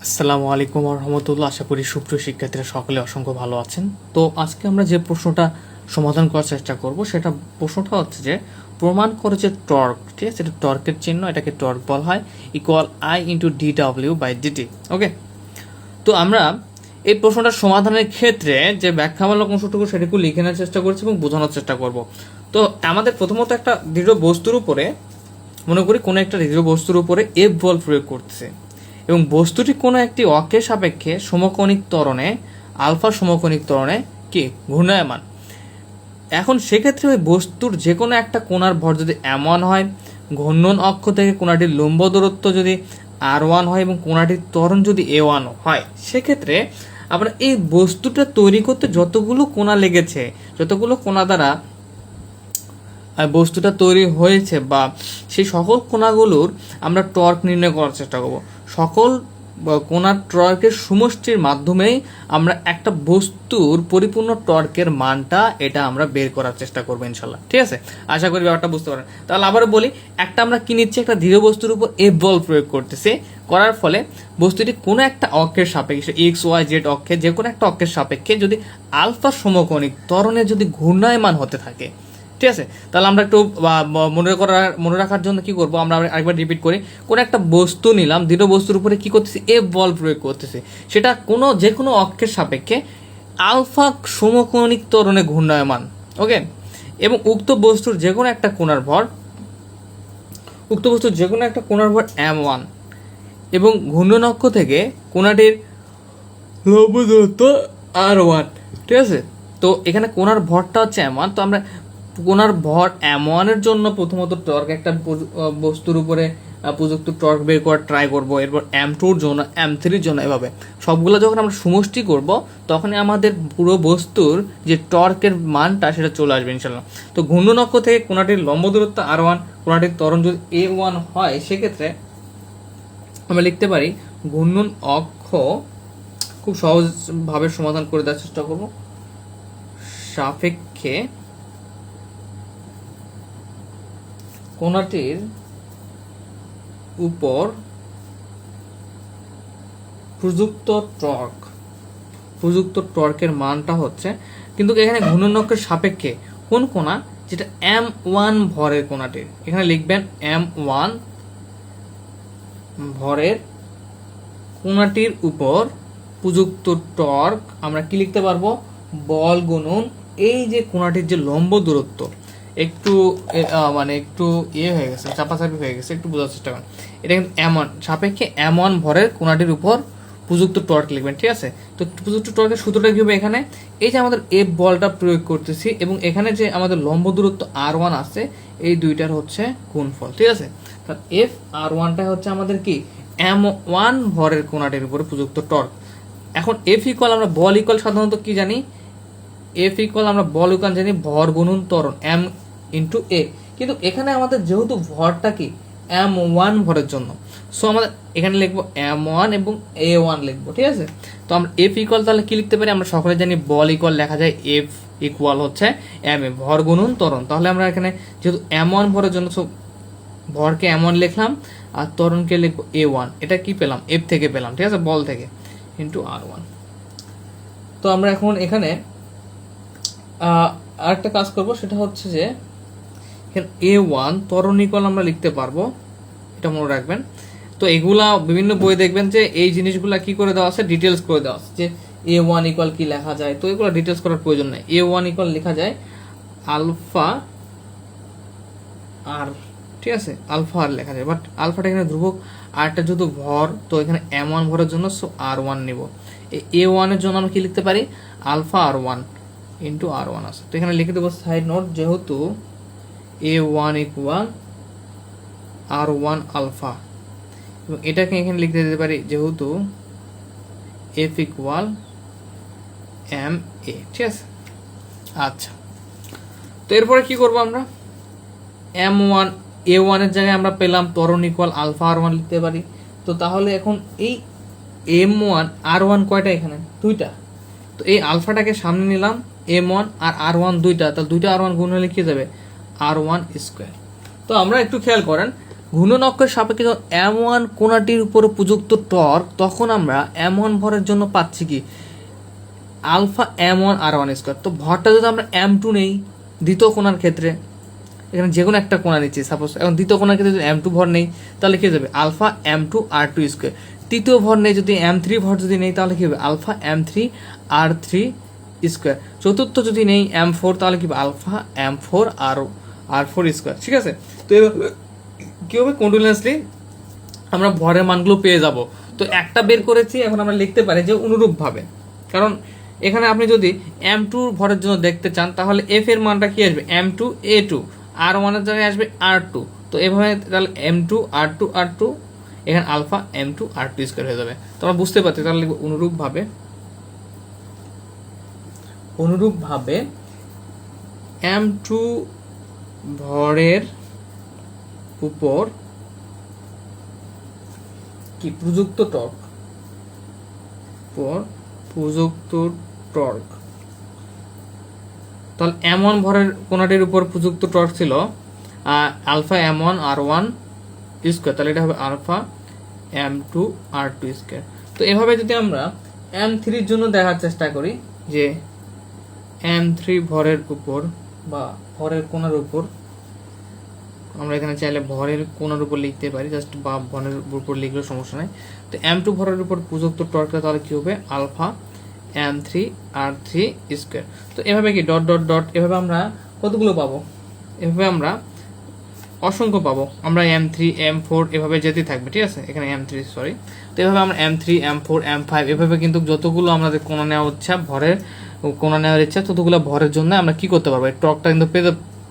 আসসালামু আলাইকুম রহমতুল্লাহ। আশা করি সুপ্রিয় শিক্ষার্থীরা সকলে অসংখ্য ভালো আছেন। তো আজকে আমরা যে প্রশ্নটা সমাধান করার চেষ্টা করব প্রশ্নটা হচ্ছে যে প্রমাণ করে যে টর্ক, ঠিক আছে, এটা টর্কের চিহ্ন, এটাকে টর্ক বলা হয়, equal I into D W by D T. Okay, তো আমরা এই প্রশ্নটার সমাধানের ক্ষেত্রে যে ব্যাখ্যামূলক অংশটুকু সেটুকু লিখে নেওয়ার চেষ্টা করছি এবং বোঝানোর চেষ্টা করব। তো আমাদের প্রথমত একটা দৃঢ় বস্তুর উপরে, মনে করি কোনো একটা দৃঢ় বস্তুর উপরে এফ বল প্রয়োগ করতেছে এবং বস্তুটি কোনো একটি অক্ষের সাপেক্ষে সমকোণিক ত্বরণে, আলফা সমকোণিক ত্বরণে কি ঘূর্ণায়মান। এখন সেক্ষেত্রে ওই বস্তুর যে কোনো একটা কোণার ভর যদি এমন হয়, ঘূর্ণন অক্ষ থেকে কোণাটির লম্ব দূরত্ব যদি R1 হয় এবং কোণাটির ত্বরণ যদি A1 হয়, সেক্ষেত্রে আমরা এই বস্তুটা তৈরি করতে যতগুলো কোণা লেগেছে, যতগুলো কোণা দ্বারা বস্তুটা তৈরি হয়েছে, বা সেই সকল কোণাগুলোর আমরা টর্ক নির্ণয় করার চেষ্টা করব। সকল কোণার টর্কের সমষ্টির মাধ্যমেই আমরা একটা বস্তুর পরিপূর্ণ টর্কের মানটা এটা আমরা বের করার চেষ্টা করবো ইনশাল্লাহ। ঠিক আছে, আশা করি ব্যাপারটা বুঝতে পারেন। তাহলে আবারও বলি, একটা আমরা কি নিচ্ছি, একটা দৃঢ় বস্তুর উপর এফ বল প্রয়োগ করতেছি, করার ফলে বস্তুটি কোনো একটা অক্ষের সাপেক্ষে, এক্স ওয়াই জেড অক্ষে, যে কোনো একটা অক্ষের সাপেক্ষে যদি আলফা সমকোণিক ত্বরণে যদি ঘূর্ণায়মান হতে থাকে, ঠিক আছে, তাহলে আমরা একটু মনে রাখার জন্য কি করবো, আমরা আরেকবার রিপিট করি। কোনো একটা বস্তু নিলাম, দৃঢ় বস্তুর উপরে কি করতেছি, এফ বল প্রয়োগ করতেছি, সেটা যে কোনো অক্ষের সাপেক্ষে আলফা সমকোণিক ত্বরণে ঘূর্ণায়মান। ওকে, এবং উক্ত বস্তুর যে কোনো একটা কোণার ভর M1 এবং ঘূর্ণন অক্ষ থেকে কোণাটির লম্ব দূরত্ব R1। ঠিক আছে, তো এখানে কোণার ভরটা হচ্ছে M1। তো আমরা কোণার ভর M1 এর জন্য প্রথমত টর্ক, একটা বস্তুর উপরে প্রযুক্ত টর্ক বের করার ট্রাই করব। এরপর M2 এর জন্য, M3 এর জন্য, এভাবে সবগুলো যখন আমরা সমষ্টি করব তখনই আমাদের পুরো বস্তুর যে টর্কের মানটা সেটা চলে আসবে ইনশাল্লাহ। তো ঘূর্ণন অক্ষ থেকে কোণাটির লম্ব দূরত্ব R1, কোণাটির ত্বরণ যদি A1 হয়, সেক্ষেত্রে আমরা লিখতে পারি ঘূর্ণন অক্ষ, খুব সহজভাবে সমাধান করে দেওয়ার চেষ্টা করব, সাপেক্ষে কোণাটির উপর প্রযুক্ত টর্কের মানটা হচ্ছে, কিন্তু এখানে ঘূর্ণন অক্ষের সাপেক্ষে কোন কোণা, যেটা M1 ভরের কোণাটির, এখানে লিখবেন M1 ভরের কোণাটির উপর প্রযুক্ত টর্ক, আমরা কি লিখতে পারবো, বল গুণন এই যে কোণাটির যে লম্ব দূরত্ব, একটু হয়ে গেছে, চাপাচাপি হয়ে গেছে, একটু বোঝার চেষ্টা করেন। এটা কিন্তু M1 সাপেক্ষে M1 ভরের কোণাটির উপর প্রযুক্ত টর্ক লিখবেন। ঠিক আছে, তো প্রযুক্ত টর্কের সূত্রটা কি হবে, এখানে এই যে আমাদের এফ বলটা প্রয়োগ করতেছি এবং এখানে যে আমাদের লম্ব দূরত্ব R1 আছে, এই দুইটার হচ্ছে গুণফল। ঠিক আছে, তাহলে এফ R1টা হচ্ছে আমাদের কি, M1 ভরের কোণাটির উপরে প্রযুক্ত টর্ক। এখন এফ ইকুয়াল, আমরা বল ইকুয়াল সাধারণত কি জানি, এফ ইকুয়াল আমরা বল ইকুয়াল জানি ভর গুণন ত্বরণ M ইন্টু এ, কিন্তু এখানে আমাদের যেহেতু ভরটা কি M1 ভরের জন্য, সো আমাদের এখানে লিখবো M1 এবং A1 লিখবো। ঠিক আছে, তো আমরা এফ ইকুয়াল তাহলে কি লিখতে পারি, আমরা সকলে জানি বল ইকুয়াল লেখা যায় এফ ইকুয়াল হচ্ছে M এ, ভর গুণন ত্বরণ। তাহলে আমরা এখানে যেহেতু M1 ভরের জন্য, সো ভরকে M1 লিখলাম আর ত্বরণকে লিখবো A1। এটা কি পেলাম, এফ থেকে পেলাম, ঠিক আছে, বল থেকে, ইন্টু R1। তো আমরা এখন এখানে আরেকটা কাজ করব, সেটা হচ্ছে যে A1 ত্বরণ ইকুয়াল আমরা লিখতে পারবো, এটা মনে রাখবেন। তো এগুলা বিভিন্ন বই দেখবেন যে এই জিনিসগুলা কি করে দেওয়া আছে, ডিটেলস করে দেওয়া আছে, যে A1 ইকুয়াল কি লেখা যায়। তো এগুলো ডিটেলস করার প্রয়োজন নেই। A1 ইকুয়াল লেখা যায় আলফা আর, ঠিক আছে, আলফা আর লেখা যায়, বাট আলফাটা এখানে ধ্রুবক, আর একটা যেহেতু ভর, তো এখানে M1 ভরের জন্য সো R1 নিব। এই A1 এর জন্য আমরা কি লিখতে পারি, আলফা R1 ইন্টু R1 আছে। তো এখানে লিখে দেবো সাইড নোট, যেহেতু A1 ইকুয়াল R1 আলফা, এবং এটাকে এখানে লিখতে দিতে পারি যেহেতু F ইকুয়াল MA। ঠিক আছে, আচ্ছা, তো এরপরে কি করব, আমরা M1 A1 এর জায়গায় আমরা পেলাম ত্বরণ ইকুয়াল আলফা R1 লিখতে পারি। তো তাহলে এখন এই M1 R1 কয়টা, এখানে দুইটা, তো এই আলফাটাকে সামনে নিলাম, M1 আর R1 দুইটা, তাহলে দুইটা R1 গুণ হলে কি যাবে, R1 স্কোয়ার। তো আমরা একটু খেয়াল করেন, ঘূর্ণন অক্ষের সাপেক্ষে যখন M1 কোণাটির উপর প্রযুক্ত টর্ক, তখন আমরা M1 ভরের জন্য পাচ্ছি কি আলফা M1 R1 স্কোয়ার। তো ভরটা যদি আমরা M2 নেই দ্বিতীয় কোণার ক্ষেত্রে, এখানে যে কোনো একটা কোণা নিচ্ছি সাপোজ, এখন দ্বিতীয় কোণার ক্ষেত্রে যদি M2 ভর নেই তাহলে কি হয়ে যাবে আলফা M2 R2 স্কোয়ার। তৃতীয় ভর নেই যদি M3 ভর যদি নেই তাহলে কি হবে আলফা M3 R3 স্কোয়ার। চতুর্থ যদি নেই M4 তাহলে কি হবে আলফা M4 R4 স্কোয়ার। ঠিক আছে, তো এভাবে কি হবে কন্টিনিউয়াসলি আমরা ভরের মানগুলো পেয়ে যাব। তো একটা বের করেছি, এখন আমরা লিখতে পারি যে অনুরূপভাবে, কারণ এখানে আপনি যদি M2 ভরের জন্য দেখতে চান তাহলে F এর মানটা কি আসবে M2 A2, R1 এর জায়গায় আসবে R2। তো এভাবে তাহলে M2 R2 R2, এখানে আলফা M2 R2 স্কোয়ার হয়ে যাবে। তো আমরা বুঝতে পারছি, তাহলে লিখব অনুরূপভাবে M2 ভরের উপর কি প্রযুক্ত টর্ক, তাহলে M1 ভরের কোণাটির উপর প্রযুক্ত টর্ক ছিল আলফা M1 R1 স্কোয়ার, তাহলে এটা হবে আলফা M2 R2 স্কোয়ার। তো এভাবে যদি আমরা M3 এর জন্য দেখার চেষ্টা করি যে M3 ভরের উপর বা ভরের কোণার উপর, আমরা এখানে চাইলে ভরের কোণার উপর লিখতে পারি, জাস্ট বা ভরের উপর লিখলেও সমস্যা নাই। তো M2 ভরের উপর প্রযুক্ত টর্কটা তাহলে কি হবে আলফা M3 R3 স্কোয়ার। তো এভাবে কি ডট ডট ডট, এভাবে আমরা কতগুলো পাবো, এভাবে আমরা অসংখ্য পাবো। আমরা M3 M4 এভাবে যেতে থাকবে, ঠিক আছে, এখানে M3 সরি। তো এভাবে আমরা M3 M4 M5 এভাবে কিন্তু যতগুলো আমাদের কোণা নেওয়ার ইচ্ছা, ভরের কোণা নেওয়ার ইচ্ছা, ততগুলো ভরের জন্য আমরা কি করতে পারবো, এই টর্কটা কিন্তু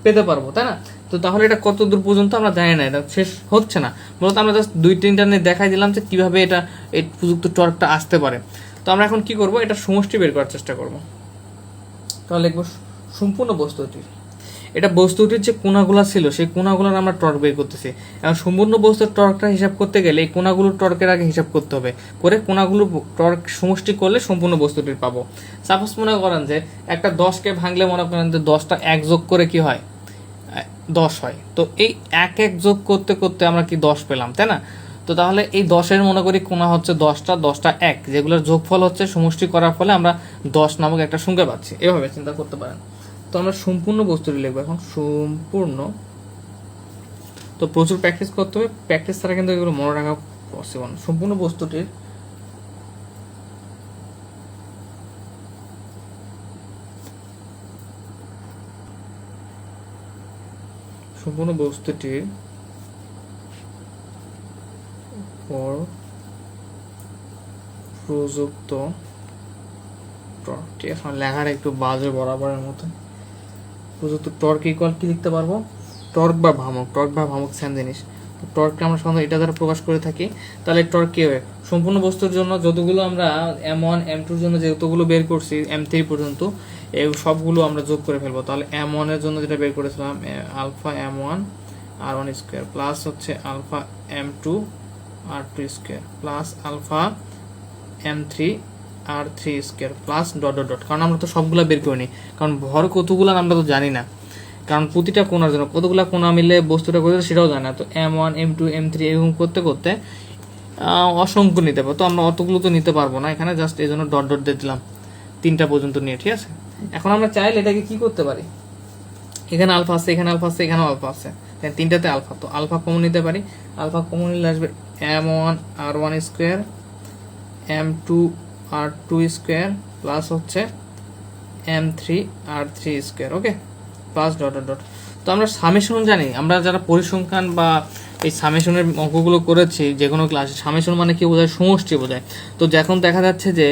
পেতে পারবো, তাই না? তো তাহলে এটা কত দূর পর্যন্ত আমরা জানি না, এটা শেষ হচ্ছে না। মূলত আমরা জাস্ট 2-3টা নিয়ে দেখাই দিলাম যে কিভাবে এটা এই প্রযুক্ত টর্কটা আসতে পারে। তো আমরা এখন কি করব, এটা সমষ্টি বের করার চেষ্টা করব। তাহলে লিখব সম্পূর্ণ বস্তুটি, এটা বস্তুটির যে কোণাগুলো ছিল সেই কোণাগুলোর আমরা টর্ক বের করতেছি। এখন সম্পূর্ণ বস্তুর টর্কটা হিসাব করতে গেলে এই কোণাগুলোর টর্কের আগে হিসাব করতে হবে, করে কোণাগুলোর টর্ক সমষ্টি করলে সম্পূর্ণ বস্তুটির পাবো। সাপোজ মনে করেন যে একটা 10কে ভাঙলে মনে করেন যে 10টা এক যোগ করে কি হয় 10 হয়। তো এই এক যোগ করতে করতে আমরা কি 10 পেলাম, তাই না? তো তাহলে এই 10-এর মনে করি কোণা হচ্ছে 10টা এক, যেগুলোর যোগফল হচ্ছে সমষ্টি করার ফলে আমরা 10 নামক একটা সংখ্যা পাচ্ছি। এভাবে চিন্তা করতে পারেন। তো আমরা সম্পূর্ণ বস্তুটি লিখবো এখন সম্পূর্ণ। তো প্রচুর প্র্যাকটিস করতে হবে, প্র্যাকটিস ছাড়া কিন্তু এগুলো মনে রাখা পসিবল না। সম্পূর্ণ বস্তুটির উপর প্রযুক্ত টর্ক, ঠিক আছে, লেখার একটু বাজে বরাবরের মতো। প্রযুক্ত টর্ক ইকুয়াল কি লিখতে পারবো, টর্ক বা ভ্রামক সেম জিনিস। তো টর্কটা আমরা সাধারণত এটা দ্বারা প্রকাশ করে থাকি। তাহলে টর্ক কি হবে, সম্পূর্ণ বস্তুর জন্য যতগুলো আমরা M1 M2 এর জন্য যতগুলো বের করছি M3 পর্যন্ত, এই সবগুলো আমরা যোগ করে ফেলবো। তাহলে M1 এর জন্য যেটা বের করেছিলাম alpha M1 R1 square plus হচ্ছে alpha M2 R2 square plus alpha M3 R3 square plus dot dot dot, কারণ আমরা তো সবগুলো বের করিনি, কারণ ভর কতগুলো আমরা তো জানি না, কারণ প্রতিটা কোণার জন্য কতগুলো কোণা মিলে বস্তুটা করতে সেটাও জানি না। তো M1 M2 M3 এরকম করতে করতে অসংখ্য নিতে পারবো। তো আমরা অতগুলো তো নিতে পারবো না, এখানে জাস্ট এই জন্য ডট ডট দিয়ে দিলাম 3টা পর্যন্ত নিয়ে, ঠিক আছে। এখন আমরা চাইলে এটাকে কি করতে পারি, এখানে আলফা আছে, এখানে আলফা আছে, এখানেও আলফা আছে, 3টাতে আলফা, তো আলফা কমন নিতে পারি। আলফা কমন নিলে আসবে M1 R1 square M2 R2 square plus হচ্ছে M3 R3 স্কোয়ার, ওকে, প্লাস ডট ডট ডট। তো আমরা সামেশন জানি, আমরা যারা পরিসংখ্যান বা এই সামেশনের অঙ্কগুলো করেছি যে কোনো ক্লাসে, সামেশন মানে কি বোঝায়, সমষ্টি বোঝায়। তো যখন দেখা যাচ্ছে যে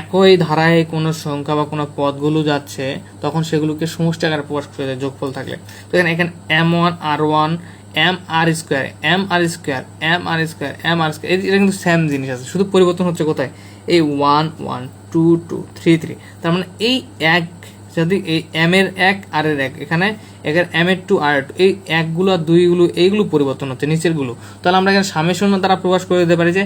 একই ধারায় কোনো সংখ্যা বা কোনো পদগুলো যাচ্ছে তখন সেগুলোকে সমষ্টি আকারে প্রকাশ করে দেয় যোগফল থাকলে। তো এখানে M1 R1 M R square M R square M R square M R square, এটা কিন্তু সেম জিনিস আছে, শুধু পরিবর্তন হচ্ছে কোথায়, এই 1 1 2 2 3 3। তার মানে এই এক যদি এই M এর এক আর এর এক, এখানে এখানে M এর 2 আর 2, এই একগুলো আর দুইগুলো এইগুলো পরিবর্তন হচ্ছে নিচের গুলো। তাহলে আমরা এখানে সামেশন দ্বারা প্রকাশ করে দিতে পারি যে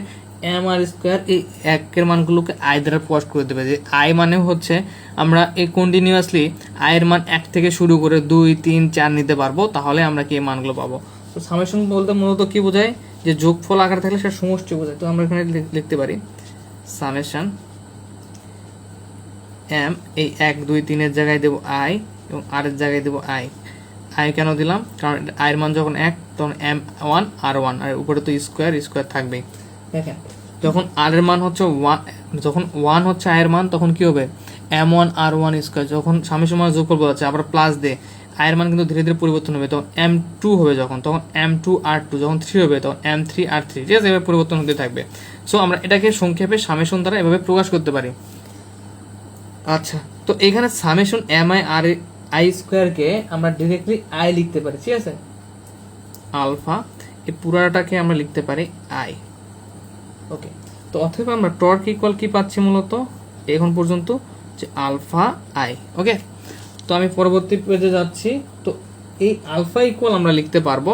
M R স্কোয়ার এই একের মানগুলোকে আই দ্বারা প্রকাশ করে দিতে পারি। যে আই মানে হচ্ছে আমরা এই কন্টিনিউয়াসলি আয়ের মান 1 থেকে শুরু করে 2 3 4 নিতে পারবো, তাহলে আমরা কি এই মানগুলো পাবো। তো তো সামেশন বলতে মূলত কি বোঝায়, যে যোগফল আকারে থাকলে সেটা সমষ্টি বোঝায়। তো আমরা এখানে লিখতে পারি সামেশন এম, এই 1 2 3 এর জায়গায় দেবো আই এবং আর এর জায়গায় দেবো আই। আই কেন দিলাম, কারণ আয়ের মান যখন 1 তখন M1 R1, আর উপরে তো স্কোয়ার স্কোয়ার থাকবেই। দেখেন যখন আর এর মান হচ্ছে 1, যখন 1 হচ্ছে আয়ের মান, তখন কি হবে M1 R1 স্কোয়ার। যখন সামেশন মান যোগফল বলা আবার প্লাস দিয়ে আয়ের মান কিন্তু ধীরে ধীরে পরিবর্তন হবে, তখন M2 হবে, তখন M2 R2, যখন 3 হবে তখন M3 R3, ঠিক আছে, এভাবে পরিবর্তন হতে থাকবে। সো আমরা এটাকে সংক্ষেপে সামেশন দ্বারা এভাবে প্রকাশ করতে পারি। আচ্ছা, তো এখানে সামেশন MI আর আই স্কোয়ারকে আমরা ডিরেক্টলি আই লিখতে পারি, ঠিক আছে, আলফা, এই পুরাটাকে আমরা লিখতে পারি আই। ওকে, তো অথবা আমরা টর্ক ইকুয়াল কি পাচ্ছি মূলত এখন পর্যন্ত, যে আলফা আই। ওকে, তো আমি পরবর্তী পেজে যাচ্ছি। তো এই আলফা ইকুয়াল আমরা লিখতে পারবো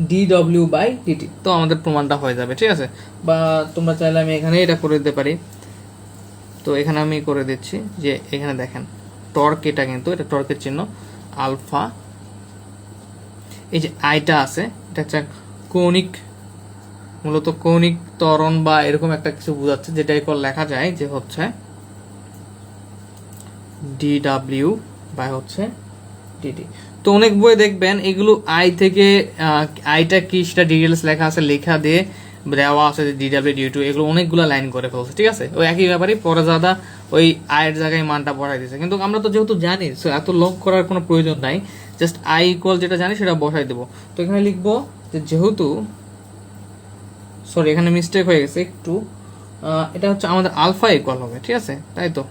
dw/dt। তো আমাদের প্রমাণটা হয়ে যাবে, ঠিক আছে, বা তোমরা চাইলে আমি এখানে এটা করে দিতে পারি। তো এখানে আমি করে দিচ্ছি যে এখানে দেখেন টর্ক, এটা কিন্তু এটা টর্কের চিহ্ন আলফা, এই যে আইটা আছে এটা হচ্ছে কৌণিক, মূলত কৌণিক ত্বরণ বা এরকম একটা কিছু বোঝাচ্ছে, যেটা ইকুয়াল লেখা যায় যে হচ্ছে dw/dt। তো অনেক বই দেখবেন এগুলো আই থেকে আইটা কি সেটা ডিটেলস লেখা আছে, লেখা দিয়ে দেওয়া আছে যে dw/dt, এগুলো অনেকগুলো লাইন করে ফেলছে, ঠিক আছে, ওই একই ব্যাপারই পরে দাদা ওই আয়ের জায়গায় মানটা বসাই দিয়েছে। কিন্তু আমরা তো যেহেতু জানি, সো এত লং করার কোনো প্রয়োজন নাই, জাস্ট আই ইকুয়াল যেটা জানি সেটা বসাই দেবো। তো এখানে লিখবো যে যেহেতু, সরি এখানে মিস্টেক হয়ে গেছে একটু, এটা হচ্ছে আমাদের আলফা ইকুয়াল হবে, ঠিক আছে, তাই তো,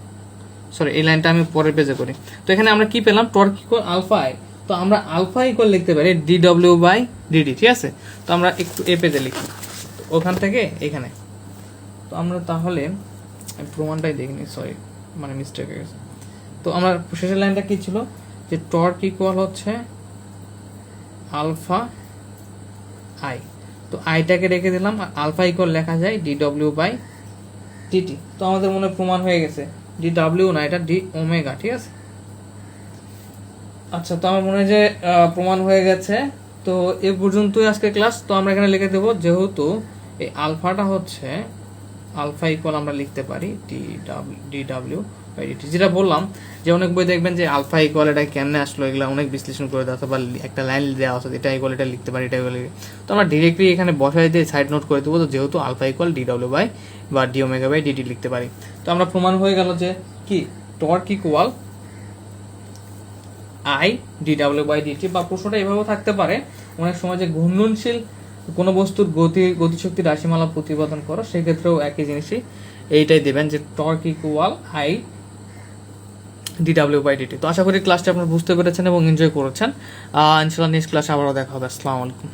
সরি এই লাইনটা আমি পরের পেজে করি। তো এখানে আমরা কি পেলাম, টর্ক ইকুয়াল আলফা আই। তো আমরা আলফা ইকুয়াল লিখতে পারি dw/dt, ঠিক আছে। তো আমরা একটু এ পেজে লিখি, ওখান থেকে এখানে। তো আমরা তাহলে প্রমাণটাই দেখিনি, সরি মানে মিস্টেক হয়ে গেছে। তো আমার শেষের লাইনটা কি ছিল, যে টর্ক ইকুয়াল হচ্ছে আলফা আই। তো আইটাকে রেখে দিলাম, আর আলফা ইকুয়াল লেখা যায় dw/dt। তো আমাদের মনে প্রমাণ হয়ে গেছে, dw না, এটা d ওমেগা, ঠিক আছে। আচ্ছা, তো আমার মনে হয় যে প্রমাণ হয়ে গেছে। তো এ পর্যন্তই আজকে ক্লাস। তো আমরা এখানে লিখে দেবো, যেহেতু এই আলফাটা হচ্ছে আলফা ইকুয়াল আমরা লিখতে পারি dw/dt, যেটা বললাম যে অনেক বই দেখবেন যে আলফা ইকুয়াল এটা কেমনে আসলো, এগুলো অনেক বিশ্লেষণ করে দেওয়া বা একটা লাইন দেওয়া আছে, এটা ইকুয়াল এটা লিখতে পারি, এটা ইকুয়াল। তো আমরা ডিরেক্টলি এখানে বসাই দিয়ে সাইড নোট করে দেবো, তো যেহেতু আলফা ইকুয়াল dw/dt লিখতে পারি। তো আমরা প্রমাণ হয়ে গেল যে কি টর্ক ইকুয়াল আই dw/dt, বা প্রশ্নটা এভাবেও থাকতে পারে অনেক সময় যে ঘূর্ণনশীল কোনো বস্তুর গতিশক্তি রাশিমালা প্রতিপাদন করো, সেক্ষেত্রেও একই জিনিসই এইটাই দেবেন, যে টর্ক ইকুয়াল আই dw/dt। তো আশা করি ক্লাসটা আপনারা বুঝতে পেরেছেন এবং এনজয় করেছেন। ইনশাআল্লাহ নেক্সট ক্লাসে আবারও দেখা হবে। আসসালামু আলাইকুম।